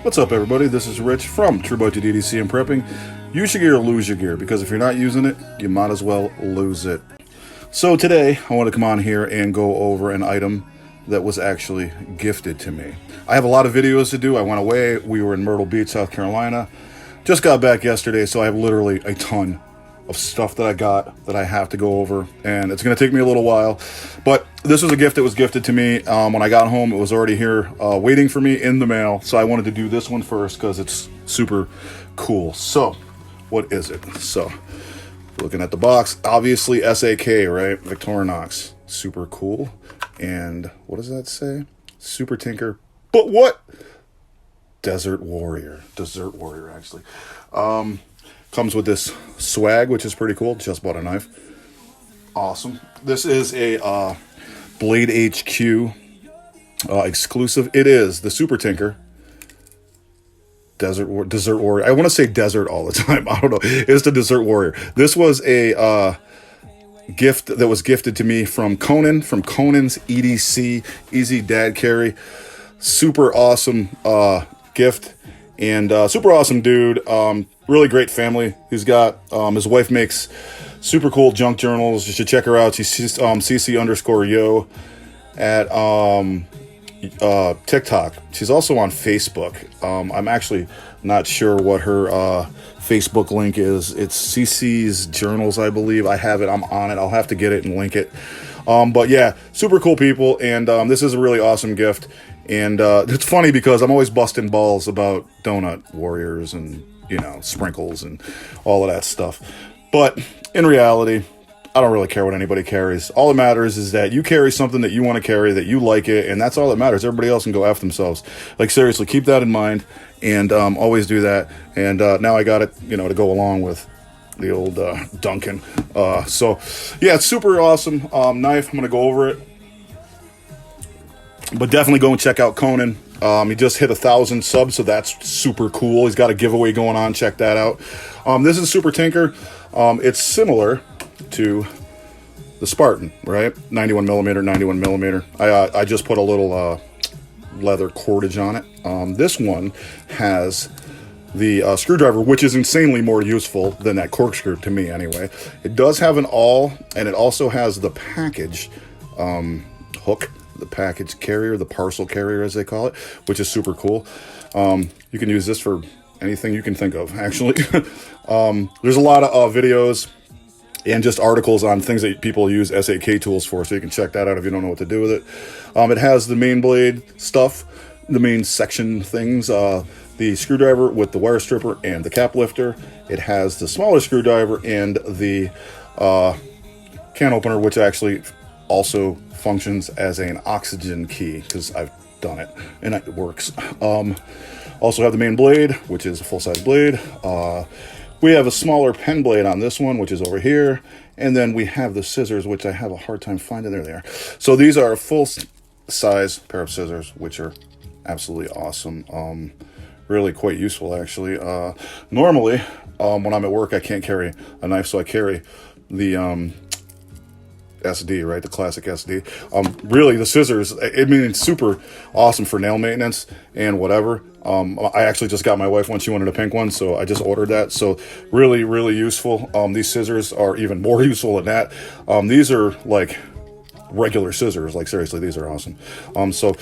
What's up, everybody? This is Rich from True Budget EDC and Prepping. Use your gear or lose your gear, because if you're not using it, you might as well lose it. So today, I want to come on here and go over an item that was actually gifted to me. I have a lot of videos to do. I went away. We were in Myrtle Beach, South Carolina. Just got back yesterday, so I have literally a ton of stuff that I got that I have to go over, and it's going to take me a little while. But this was a gift that was gifted to me. When I got home, it was already here waiting for me in the mail, so I wanted to do this one first because it's super cool. So what is it? So looking at the box, obviously SAK, right? Victorinox, super cool. And what does that say? Super Tinker, but what? Desert Warrior, actually. Comes with this swag, which is pretty cool. Just bought a knife. Awesome. This is a Blade HQ exclusive. It is the Super Tinker Desert Warrior. I want to say desert all the time. I don't know. It's the Desert Warrior. This was a gift that was gifted to me from Conan, from Conan's EDC, Easy Dad Carry. Super awesome gift, and super awesome dude. Really great family. He's got his wife makes super cool junk journals. You should check her out. She's CC_yo at TikTok. She's also on Facebook. I'm actually not sure what her Facebook link is. It's CC's Journals, I believe. I have it. I'm on it. I'll have to get it and link it. But yeah, super cool people, and this is a really awesome gift. And it's funny because I'm always busting balls about donut warriors and, you know, sprinkles and all of that stuff. But in reality, I don't really care what anybody carries. All that matters is that you carry something that you want to carry, that you like it, and that's all that matters. Everybody else can go F themselves. Like, seriously, keep that in mind, and always do that. And now I got it, you know, to go along with the old Duncan. So, yeah, it's super awesome knife. I'm going to go over it. But definitely go and check out Conan. He just hit 1,000 subs, so that's super cool. He's got a giveaway going on. Check that out. This is Super Tinker. It's similar to the Spartan, right? 91 millimeter. I just put a little leather cordage on it. This one has the screwdriver, which is insanely more useful than that corkscrew to me anyway. It does have an awl, and it also has the package hook, the package carrier, the parcel carrier as they call it, which is super cool. You can use this for anything you can think of, actually. There's a lot of videos and just articles on things that people use SAK tools for, so you can check that out if you don't know what to do with it. It has the main blade stuff, the main section things, the screwdriver with the wire stripper and the cap lifter. It has the smaller screwdriver and the can opener, which actually also functions as an oxygen key, because I've done it and it works. Also have the main blade, which is a full-size blade. We have a smaller pen blade on this one, which is over here, and then we have the scissors, which I have a hard time finding. There they are. So these are a full-size pair of scissors, which are absolutely awesome. Really quite useful, actually. Normally, when I'm at work, I can't carry a knife, so I carry the SD, right? The classic SD. Really, the scissors, I mean, it's super awesome for nail maintenance and whatever. I actually just got my wife one. She wanted a pink one, so I just ordered that. So really, really useful. These scissors are even more useful than that. These are like regular scissors. Like, seriously, these are awesome. So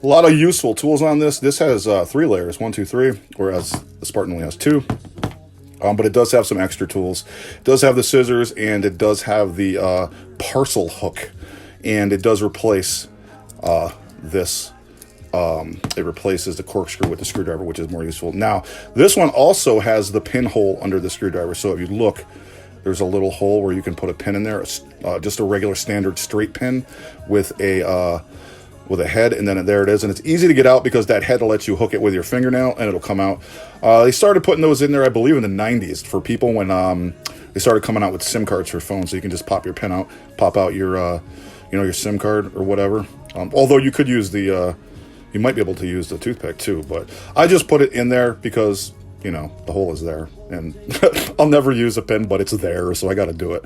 a lot of useful tools on this. This has 3 layers, 1, 2, 3, whereas the Spartan only has 2. But it does have some extra tools. It does have the scissors, and it does have the parcel hook, and it does replace this. It replaces the corkscrew with the screwdriver, which is more useful. Now, this one also has the pinhole under the screwdriver, so if you look, there's a little hole where you can put a pin in there. It's just a regular standard straight pin with a head, and then there it is. And it's easy to get out because that head will let you hook it with your fingernail, and it'll come out. They started putting those in there, I believe, in the 90s for people when they started coming out with SIM cards for phones, so you can just pop your pin out, pop out your, your SIM card or whatever. Although you could use you might be able to use the toothpick too, but I just put it in there because, you know, the hole is there, and I'll never use a pin, but it's there, so I got to do it.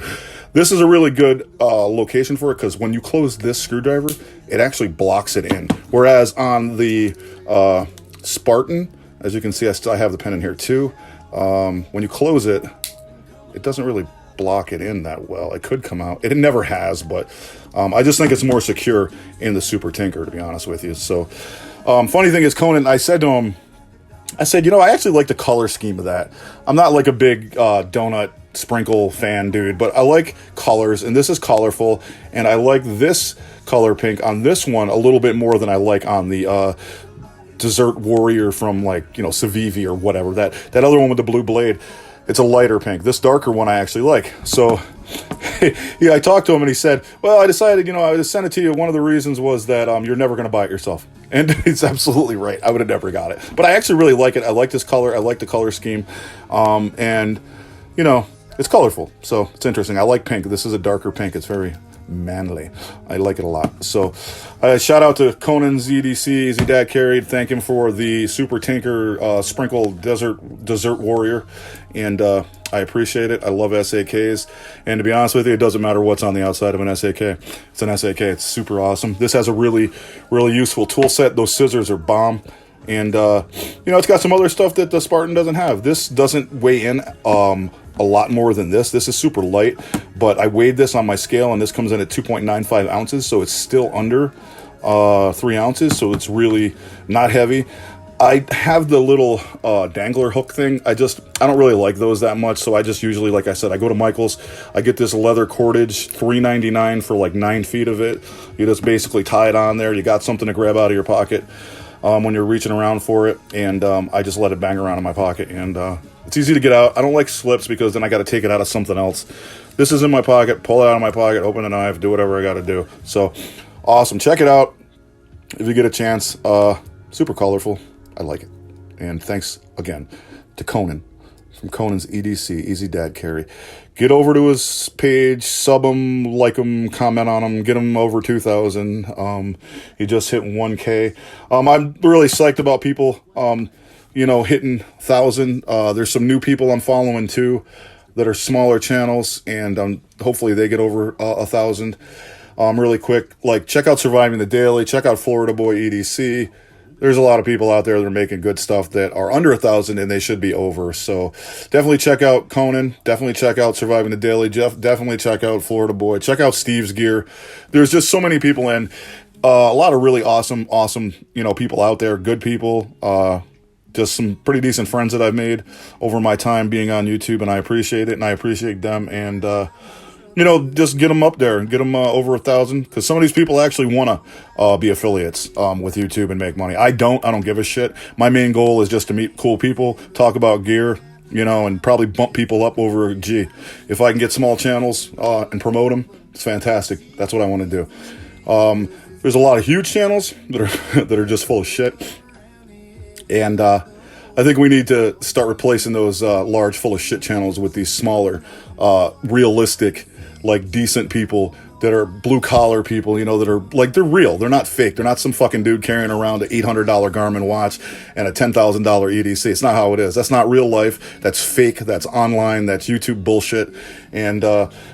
This is a really good location for it, because when you close this screwdriver, it actually blocks it in. Whereas on the Spartan, As you can see, I have the pen in here too. When you close it, it doesn't really block it in that well. It could come out. It never has, but I just think it's more secure in the Super Tinker, to be honest with you. So funny thing is, Conan, I said to him, I said, you know, I actually like the color scheme of that. I'm not like a big donut sprinkle fan dude, but I like colors, and this is colorful, and I like this color pink on this one a little bit more than I like on the Desert Warrior from, like, you know, Civivi or whatever. That other one with the blue blade, it's a lighter pink. This darker one I actually like. So yeah, I talked to him and he said, well, I decided, you know, I would send it to you. One of the reasons was that you're never going to buy it yourself. And he's absolutely right. I would have never got it. But I actually really like it. I like this color. I like the color scheme. And, you know, it's colorful. So it's interesting. I like pink. This is a darker pink. It's very manly. I like it a lot. So shout out to Conan's EDC, Easy Dad Carried. Thank him for the Super Tinker Sprinkle Desert Warrior. And I appreciate it. I love SAKs. And to be honest with you, it doesn't matter what's on the outside of an SAK. It's an SAK. It's super awesome. This has a really, really useful tool set. Those scissors are bomb. And, you know, it's got some other stuff that the Spartan doesn't have. This doesn't weigh in a lot more than this. This is super light, but I weighed this on my scale, and this comes in at 2.95 ounces, so it's still under 3 ounces, so it's really not heavy. I have the little dangler hook thing. I don't really like those that much, so I just usually, like I said, I go to Michael's, I get this leather cordage, $3.99 for like 9 feet of it. You just basically tie it on there. You got something to grab out of your pocket when you're reaching around for it, and I just let it bang around in my pocket, and it's easy to get out. I don't like slips because then I got to take it out of something else. This is in my pocket, pull it out of my pocket, open the knife, do whatever I got to do. So awesome. Check it out if you get a chance. Super colorful. I like it. And thanks again to Conan from Conan's EDC, Easy Dad Carry. Get over to his page, sub him, like him, comment on him, get him over 2,000. He just hit 1K. I'm really psyched about people, you know, hitting 1,000. There's some new people I'm following too that are smaller channels, and hopefully they get over 1,000 really quick. Like, check out Surviving the Daily, check out Florida Boy EDC. There's a lot of people out there that are making good stuff that are under 1,000, and they should be over. So definitely check out Conan. Definitely check out Surviving the Daily. Definitely check out Florida Boy. Check out Steve's gear. There's just so many people in. A lot of really awesome, you know, people out there. Good people. Just some pretty decent friends that I've made over my time being on YouTube, and I appreciate it, and I appreciate them. And, you know, just get them up there and get them over 1,000, because some of these people actually want to be affiliates with YouTube and make money. I don't give a shit. My main goal is just to meet cool people, talk about gear, you know, and probably bump people up over, gee, if I can get small channels and promote them, it's fantastic. That's what I want to do. There's a lot of huge channels that are just full of shit. And I think we need to start replacing those large, full of shit channels with these smaller, realistic, like, decent people that are blue-collar people, you know, that are, like, they're real. They're not fake. They're not some fucking dude carrying around an $800 Garmin watch and a $10,000 EDC. It's not how it is. That's not real life. That's fake. That's online. That's YouTube bullshit. And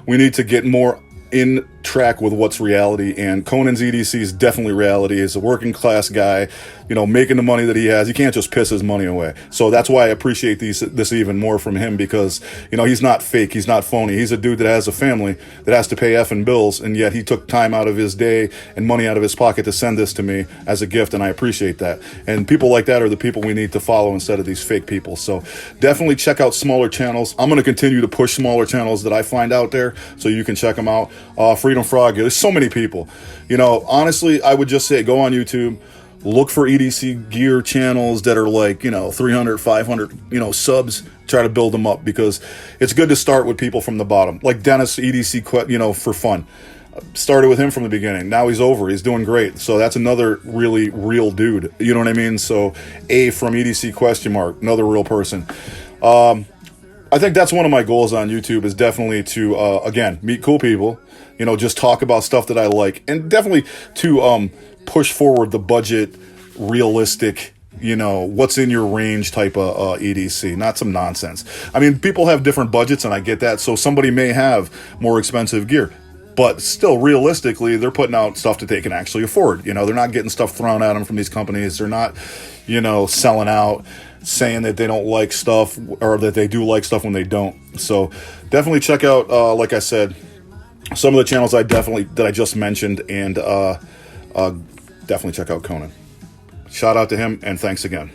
we need to get more in track with what's reality, and Conan's EDC is definitely reality. He's a working class guy, you know, making the money that he has. He can't just piss his money away. So that's why I appreciate this even more from him, because, you know, he's not fake, he's not phony. He's a dude that has a family that has to pay effing bills, and yet he took time out of his day and money out of his pocket to send this to me as a gift, and I appreciate that. And people like that are the people we need to follow instead of these fake people. So definitely check out smaller channels. I'm going to continue to push smaller channels that I find out there, so you can check them out. Freedom Frog, there's so many people. You know, honestly, I would just say go on YouTube, look for EDC gear channels that are like, you know, 300, 500, you know, subs. Try to build them up, because it's good to start with people from the bottom. Like Dennis, EDC, you know, for fun. Started with him from the beginning. Now he's over. He's doing great. So that's another really real dude. You know what I mean? So A from EDC question mark, another real person. I think that's one of my goals on YouTube, is definitely to, again, meet cool people, you know, just talk about stuff that I like, and definitely to push forward the budget, realistic, you know, what's in your range type of EDC, not some nonsense. I mean, people have different budgets, and I get that. So somebody may have more expensive gear, but still, realistically, they're putting out stuff that they can actually afford. You know, they're not getting stuff thrown at them from these companies. They're not, you know, selling out. saying that they don't like stuff, or that they do like stuff when they don't. So definitely check out, like I said, some of the channels that I just mentioned, and definitely check out Conan. Shout out to him, and thanks again.